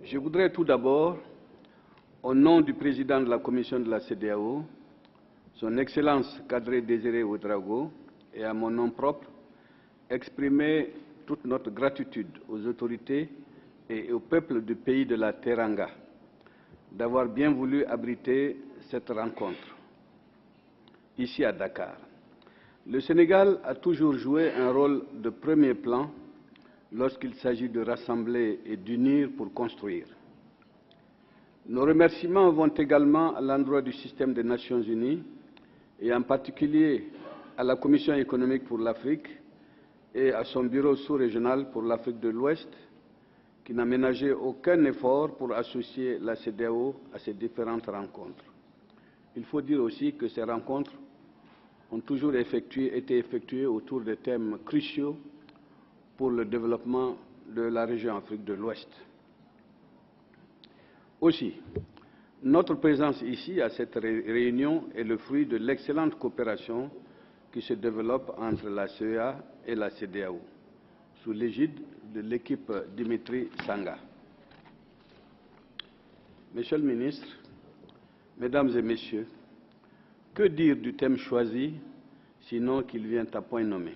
Je voudrais tout d'abord, au nom du président de la commission de la CEDEAO, son Excellence Kadri Désiré Ouédraogo, et à mon nom propre, exprimer toute notre gratitude aux autorités et au peuple du pays de la Teranga d'avoir bien voulu abriter cette rencontre ici à Dakar. Le Sénégal a toujours joué un rôle de premier plan lorsqu'il s'agit de rassembler et d'unir pour construire. Nos remerciements vont également à l'endroit du système des Nations Unies et en particulier à la Commission économique pour l'Afrique et à son bureau sous-régional pour l'Afrique de l'Ouest, qui n'a ménagé aucun effort pour associer la CEDEAO à ces différentes rencontres. Il faut dire aussi que ces rencontres ont toujours été effectuées autour de thèmes cruciaux pour le développement de la région Afrique de l'Ouest. Aussi, notre présence ici à cette réunion est le fruit de l'excellente coopération qui se développe entre la CEA et la CEDEAO, sous l'égide de l'équipe Dimitri Sanga. Monsieur le ministre, Mesdames et Messieurs, que dire du thème choisi, sinon qu'il vient à point nommé?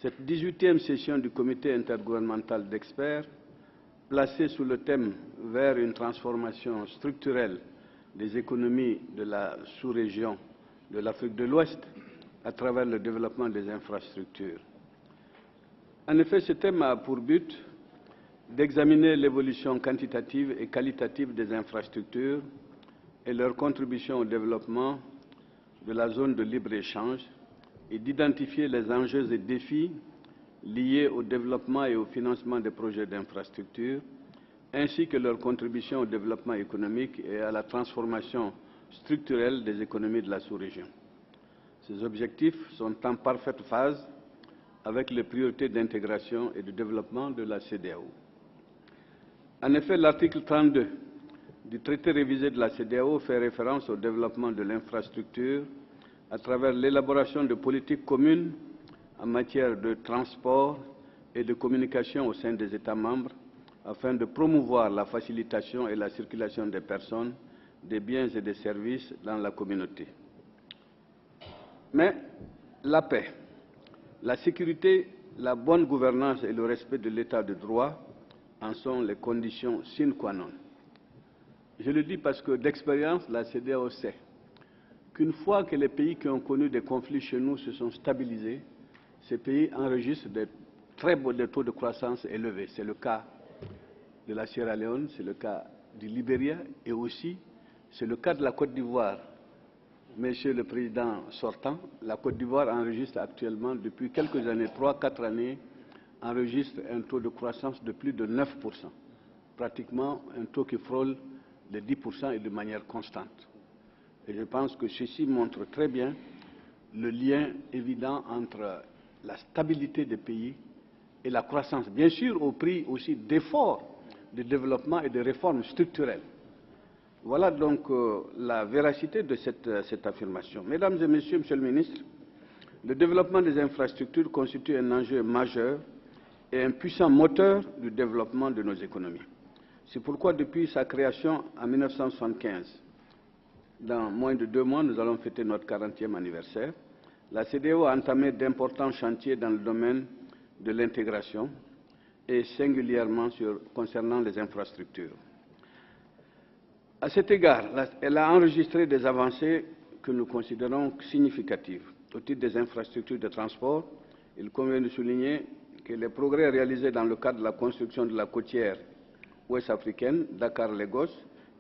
Cette 18e session du comité intergouvernemental d'experts, placée sous le thème « Vers une transformation structurelle des économies de la sous-région de l'Afrique de l'Ouest à travers le développement des infrastructures ». En effet, ce thème a pour but d'examiner l'évolution quantitative et qualitative des infrastructures et leur contribution au développement de la zone de libre-échange et d'identifier les enjeux et défis liés au développement et au financement des projets d'infrastructures, ainsi que leur contribution au développement économique et à la transformation structurelle des économies de la sous-région. Ces objectifs sont en parfaite phase avec les priorités d'intégration et de développement de la CEDEAO. En effet, l'article 32 du traité révisé de la CEDEAO fait référence au développement de l'infrastructure à travers l'élaboration de politiques communes en matière de transport et de communication au sein des États membres afin de promouvoir la facilitation et la circulation des personnes, des biens et des services dans la communauté. Mais la paix, la sécurité, la bonne gouvernance et le respect de l'état de droit en sont les conditions sine qua non. Je le dis parce que d'expérience, la CEDEAO sait qu'une fois que les pays qui ont connu des conflits chez nous se sont stabilisés, ces pays enregistrent des très beaux taux de croissance élevés. C'est le cas de la Sierra Leone, c'est le cas du Libéria et aussi c'est le cas de la Côte d'Ivoire. Monsieur le Président sortant, la Côte d'Ivoire enregistre actuellement, depuis quelques années, 3-4 années, enregistre un taux de croissance de plus de 9%, pratiquement un taux qui frôle les 10% et de manière constante. Et je pense que ceci montre très bien le lien évident entre la stabilité des pays et la croissance, bien sûr au prix aussi d'efforts de développement et de réformes structurelles. Voilà donc la véracité de cette affirmation. Mesdames et Messieurs, Monsieur le Ministre, le développement des infrastructures constitue un enjeu majeur et un puissant moteur du développement de nos économies. C'est pourquoi depuis sa création en 1975, dans moins de 2 mois, nous allons fêter notre 40e anniversaire, la CEDEAO a entamé d'importants chantiers dans le domaine de l'intégration et singulièrement concernant les infrastructures. À cet égard, elle a enregistré des avancées que nous considérons significatives. Au titre des infrastructures de transport, il convient de souligner que les progrès réalisés dans le cadre de la construction de la côtière ouest-africaine, Dakar-Lagos,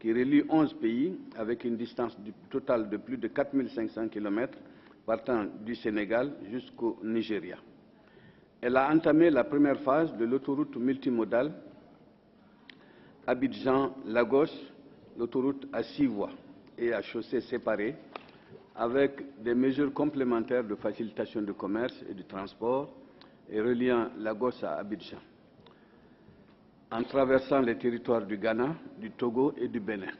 qui relie 11 pays avec une distance totale de plus de 4500 km partant du Sénégal jusqu'au Nigeria. Elle a entamé la première phase de l'autoroute multimodale Abidjan-Lagos, l'autoroute à 6 voies et à chaussées séparées, avec des mesures complémentaires de facilitation du commerce et du transport et reliant Lagos à Abidjan, en traversant les territoires du Ghana, du Togo et du Bénin.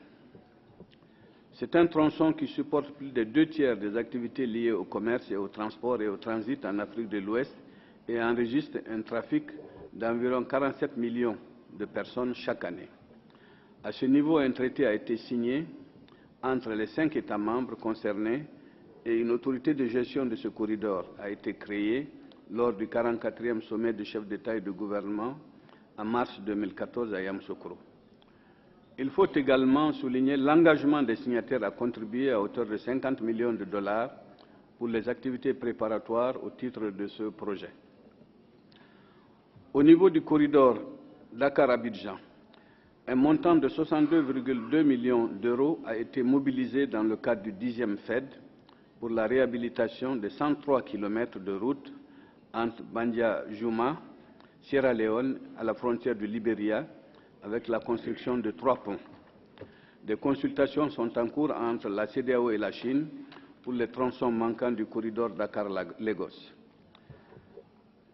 C'est un tronçon qui supporte plus de 2/3 des activités liées au commerce et au transport et au transit en Afrique de l'Ouest et enregistre un trafic d'environ 47 millions de personnes chaque année. À ce niveau, un traité a été signé entre les 5 États membres concernés et une autorité de gestion de ce corridor a été créée lors du 44e sommet de chefs d'État et de gouvernement en mars 2014 à Yamoussoukro. Il faut également souligner l'engagement des signataires à contribuer à hauteur de 50 millions de dollars pour les activités préparatoires au titre de ce projet. Au niveau du corridor Dakar-Abidjan, un montant de 62,2 millions d'euros a été mobilisé dans le cadre du 10e FED pour la réhabilitation de 103 km de route entre Bandia-Juma, Sierra Leone, à la frontière du Libéria, avec la construction de 3 ponts. Des consultations sont en cours entre la CEDEAO et la Chine pour les tronçons manquants du corridor Dakar-Lagos.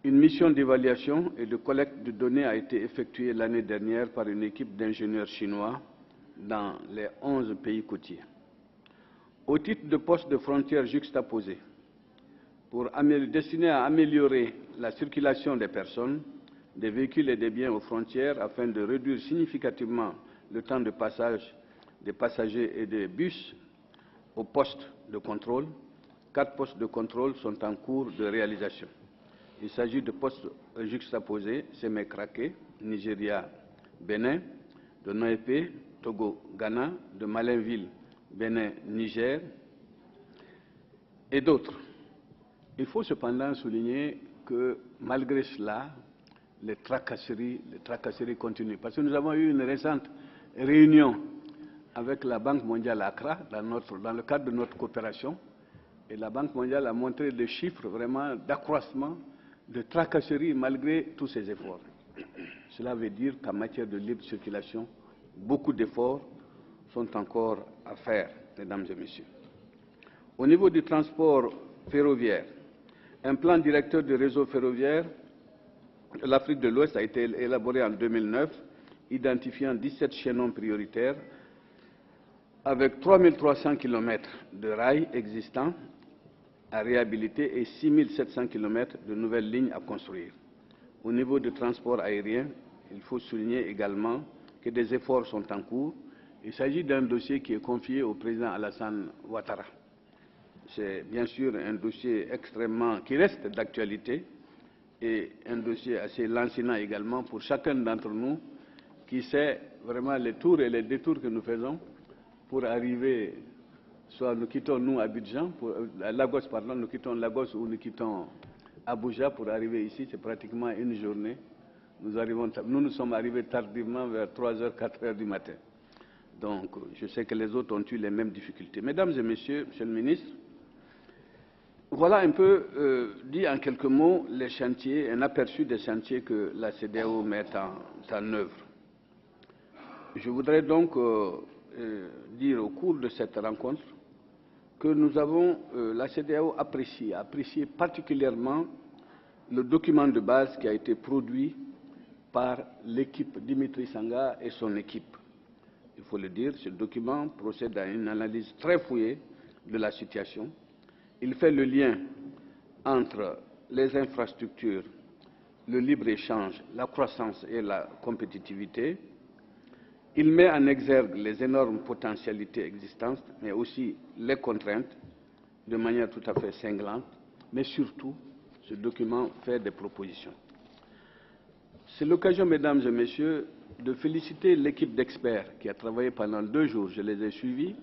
Une mission d'évaluation et de collecte de données a été effectuée l'année dernière par une équipe d'ingénieurs chinois dans les 11 pays côtiers. Au titre de postes de frontières juxtaposés, destinés à améliorer la circulation des personnes, des véhicules et des biens aux frontières afin de réduire significativement le temps de passage des passagers et des bus aux postes de contrôle. 4 postes de contrôle sont en cours de réalisation. Il s'agit de postes juxtaposés, Sémé-Kraké, Nigeria, Bénin, de Noépé, Togo, Ghana, de Malinville, Bénin, Niger et d'autres. Il faut cependant souligner que malgré cela, les tracasseries continuent. Parce que nous avons eu une récente réunion avec la Banque mondiale à Accra, dans le cadre de notre coopération, et la Banque mondiale a montré des chiffres vraiment d'accroissement de tracasseries malgré tous ces efforts. Cela veut dire qu'en matière de libre circulation, beaucoup d'efforts sont encore à faire, mesdames et messieurs. Au niveau du transport ferroviaire, un plan directeur du réseau ferroviaire de l'Afrique de l'Ouest a été élaboré en 2009, identifiant 17 chaînons prioritaires avec 3300 km de rails existants à réhabiliter et 6700 km de nouvelles lignes à construire. Au niveau du transport aérien, il faut souligner également que des efforts sont en cours. Il s'agit d'un dossier qui est confié au président Alassane Ouattara. C'est bien sûr un dossier qui reste d'actualité et un dossier assez lancinant également pour chacun d'entre nous qui sait vraiment les tours et les détours que nous faisons pour arriver, soit nous quittons nous Abidjan, Lagos pardon, nous quittons Lagos ou nous quittons Abuja pour arriver ici, c'est pratiquement une journée. Nous sommes arrivés tardivement vers 3h, 4h du matin. Donc je sais que les autres ont eu les mêmes difficultés. Mesdames et messieurs, monsieur le ministre, voilà un peu, dit en quelques mots, les chantiers, un aperçu des chantiers que la CEDEAO met en œuvre. Je voudrais donc dire au cours de cette rencontre que nous avons, la CEDEAO apprécié particulièrement le document de base qui a été produit par l'équipe Dimitri Sanga et son équipe. Il faut le dire, ce document procède à une analyse très fouillée de la situation. Il fait le lien entre les infrastructures, le libre-échange, la croissance et la compétitivité. Il met en exergue les énormes potentialités existantes, mais aussi les contraintes, de manière tout à fait cinglante. Mais surtout, ce document fait des propositions. C'est l'occasion, mesdames et messieurs, de féliciter l'équipe d'experts qui a travaillé pendant 2 jours. Je les ai suivis.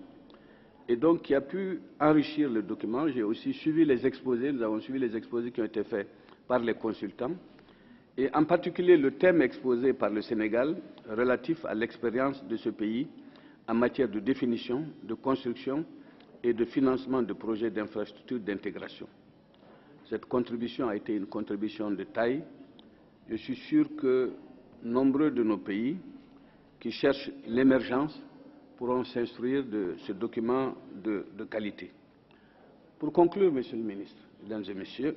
Et donc qui a pu enrichir le document. J'ai aussi suivi les exposés, nous avons suivi les exposés qui ont été faits par les consultants, et en particulier le thème exposé par le Sénégal relatif à l'expérience de ce pays en matière de définition, de construction et de financement de projets d'infrastructures d'intégration. Cette contribution a été une contribution de taille. Je suis sûr que nombreux de nos pays qui cherchent l'émergence pourront s'instruire de ce document de qualité. Pour conclure, Monsieur le Ministre, Mesdames et Messieurs,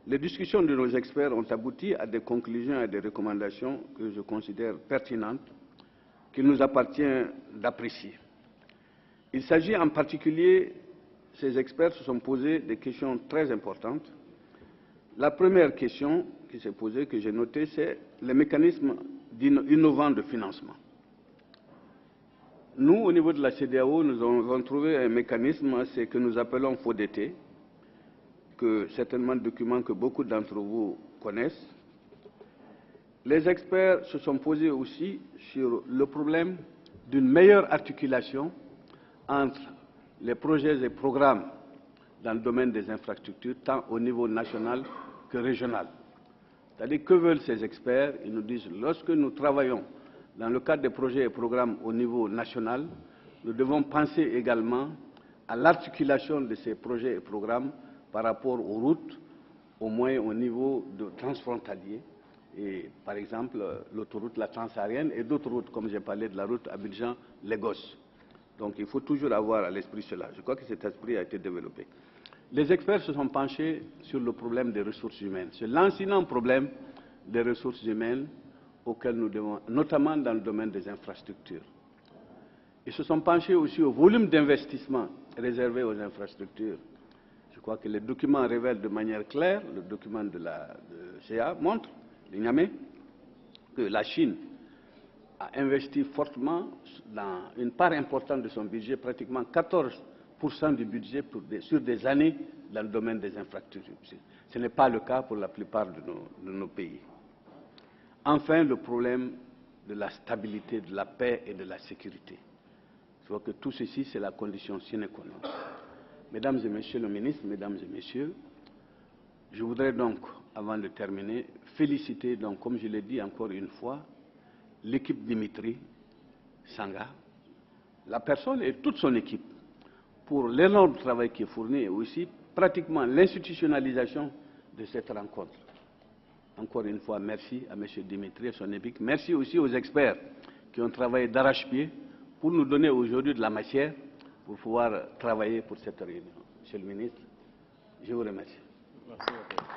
les discussions de nos experts ont abouti à des conclusions et à des recommandations que je considère pertinentes, qu'il nous appartient d'apprécier. Il s'agit en particulier, ces experts se sont posés des questions très importantes. La première question qui s'est posée, que j'ai noté, c'est les mécanismes innovants de financement. Nous, au niveau de la CEDEAO, nous avons trouvé un mécanisme, c'est que nous appelons FODT, que certainement un document que beaucoup d'entre vous connaissent. Les experts se sont posés aussi sur le problème d'une meilleure articulation entre les projets et programmes dans le domaine des infrastructures, tant au niveau national que régional. C'est-à-dire, que veulent ces experts? Ils nous disent, lorsque nous travaillons dans le cadre des projets et programmes au niveau national, nous devons penser également à l'articulation de ces projets et programmes par rapport aux routes, au moins au niveau transfrontalier. Et par exemple, l'autoroute la transsaharienne et d'autres routes, comme j'ai parlé de la route Abidjan-Lagos. Donc il faut toujours avoir à l'esprit cela. Je crois que cet esprit a été développé. Les experts se sont penchés sur le problème des ressources humaines. C'est lancinant problème des ressources humaines auxquelles nous devons, notamment dans le domaine des infrastructures. Ils se sont penchés aussi au volume d'investissement réservé aux infrastructures. Je crois que les documents révèlent de manière claire, le document de CA montre, l'INAME, que la Chine a investi fortement dans une part importante de son budget, pratiquement 14% du budget sur des années dans le domaine des infrastructures. Ce n'est pas le cas pour la plupart de nos pays. Enfin, le problème de la stabilité, de la paix et de la sécurité. Je crois que tout ceci, c'est la condition sine qua non. Mesdames et messieurs les ministres, mesdames et messieurs, je voudrais donc, avant de terminer, féliciter, donc, comme je l'ai dit encore une fois, l'équipe Dimitri Sanga, la personne et toute son équipe, pour l'énorme travail qui est fourni et aussi pratiquement l'institutionnalisation de cette rencontre. Encore une fois, merci à M. Dimitri et son équipe. Merci aussi aux experts qui ont travaillé d'arrache-pied pour nous donner aujourd'hui de la matière pour pouvoir travailler pour cette réunion. Monsieur le ministre, je vous remercie. Merci beaucoup.